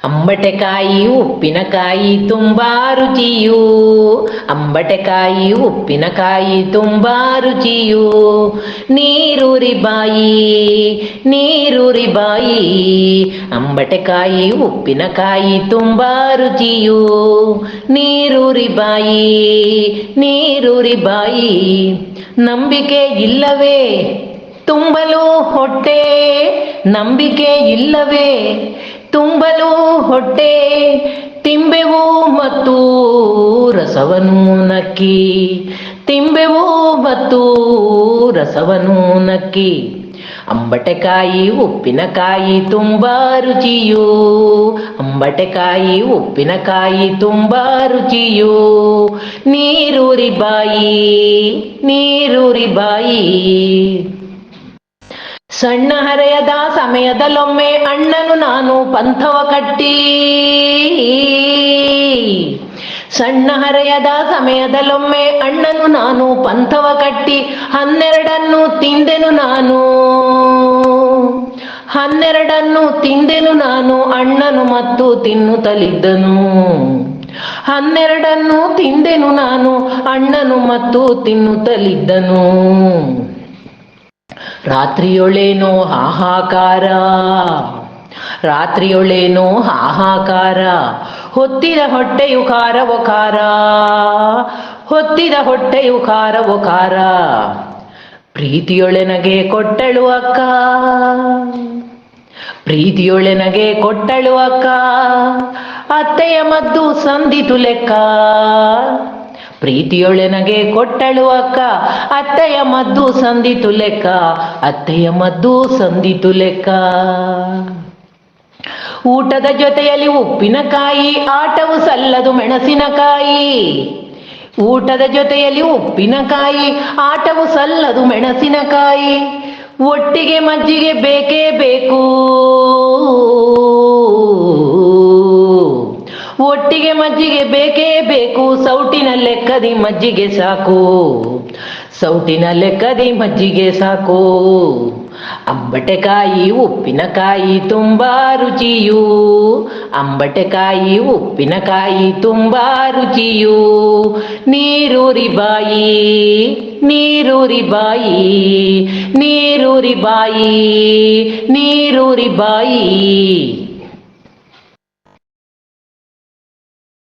ಅಂಬಟೆಕಾಯಿ ಉಪ್ಪಿನಕಾಯಿ ತುಂಬಾ ರುಚಿಯು. ಅಂಬಟೆಕಾಯಿ ಉಪ್ಪಿನಕಾಯಿ ತುಂಬಾ ರುಚಿಯು. ನೀರೂರಿ ಬಾಯಿ ನೀರೂರಿ ಬಾಯಿ. ಅಂಬಟೆಕಾಯಿ ಉಪ್ಪಿನಕಾಯಿ ತುಂಬಾ ರುಚಿಯು. ನೀರೂರಿ ಬಾಯಿ ನೀರೂರಿ ಬಾಯಿ. ನಂಬಿಕೆ ಇಲ್ಲವೇ ತುಂಬಲು ಹೊಟ್ಟೆ? ನಂಬಿಕೆ ಇಲ್ಲವೇ ತುಂಬಲು ಹೊಟ್ಟೆ? ತಿಂಬೆವು ಮತ್ತು ರಸವನ್ನು ನಕ್ಕಿ. ತಿಂಬೆವು ಮತ್ತು ರಸವನ್ನು ನಕ್ಕಿ. ಅಂಬಟೆಕಾಯಿ ಉಪ್ಪಿನಕಾಯಿ ತುಂಬಾ ರುಚಿಯು. ಅಂಬಟೆಕಾಯಿ ಉಪ್ಪಿನಕಾಯಿ ತುಂಬಾ ರುಚಿಯು. ನೀರೂರಿ ಬಾಯಿ ನೀರೂರಿ ಬಾಯಿ. ಸಣ್ಣ ಹರೆಯದ ಸಮಯದಲ್ಲೊಮ್ಮೆ ಅಣ್ಣನು ನಾನು ಪಂಥವ ಕಟ್ಟಿ. ಸಣ್ಣ ಹರೆಯದ ಸಮಯದಲ್ಲೊಮ್ಮೆ ಅಣ್ಣನು ನಾನು ಪಂಥವ ಕಟ್ಟಿ. 12 ತಿಂದೆನು ನಾನು. 12 ತಿಂದೆನು ನಾನು. ಅಣ್ಣನು ಮತ್ತು ತಿನ್ನುತ್ತಲಿದ್ದನು. 12 ತಿಂದೆನು ನಾನು. ಅಣ್ಣನು ಮತ್ತು ತಿನ್ನುತ್ತಲಿದ್ದನು. ರಾತ್ರಿಯೊಳೇನೋ ಹಾಹಾಕಾರ. ರಾತ್ರಿಯೊಳೇನೋ ಹಾಹಾಕಾರ. ಹೊತ್ತಿದ ಹೊಟ್ಟೆಯು ಖಾರವೋ ಖಾರ. ಹೊತ್ತಿದ ಹೊಟ್ಟೆಯು ಖಾರವೋ ಖಾರ. ಪ್ರೀತಿಯೊಳೆನಗೆ ಕೊಟ್ಟಳು ಅಕ್ಕ. ಪ್ರೀತಿಯೊಳೆನಗೆ ಕೊಟ್ಟಳು ಅಕ್ಕ. ಅತ್ತೆಯ ಮದ್ದು ಸಂದಿತು ಲೆಕ್ಕ. ಪ್ರೀತಿಯೊಳೆನಗೆ ಕೊಟ್ಟಳು ಅಕ್ಕ. ಅತ್ತೆಯ ಮದ್ದು ಸಂದಿತು ಲೆಕ್ಕ. ಅತ್ತೆಯ ಮದ್ದು ಸಂದಿತು ಲೆಕ್ಕ. ಊಟದ ಜೊತೆಯಲ್ಲಿ ಉಪ್ಪಿನಕಾಯಿ. ಆಟವು ಸಲ್ಲದು ಮೆಣಸಿನಕಾಯಿ. ಊಟದ ಜೊತೆಯಲ್ಲಿ ಉಪ್ಪಿನಕಾಯಿ. ಆಟವು ಸಲ್ಲದು ಮೆಣಸಿನಕಾಯಿ. ಒಟ್ಟಿಗೆ ಮಜ್ಜಿಗೆ ಬೇಕೇ ಬೇಕು. ಒಟ್ಟಿಗೆ ಮಜ್ಜಿಗೆ ಬೇಕೇ ಬೇಕು. ಸೌಟಿನ ಲೆಕ್ಕದಿ ಮಜ್ಜಿಗೆ ಸಾಕು. ಸೌಟಿನ ಲೆಕ್ಕದಿ ಮಜ್ಜಿಗೆ ಸಾಕು. ಅಂಬಟೆಕಾಯಿ ಉಪ್ಪಿನಕಾಯಿ ತುಂಬಾ ರುಚಿಯು. ಅಂಬಟೆಕಾಯಿ ಉಪ್ಪಿನಕಾಯಿ ತುಂಬಾ ರುಚಿಯು. ನೀರೂರಿ ಬಾಯಿ ನೀರೂರಿ ಬಾಯಿ. ನೀರೂರಿ ಬಾಯಿ ನೀರೂರಿ ಬಾಯಿ.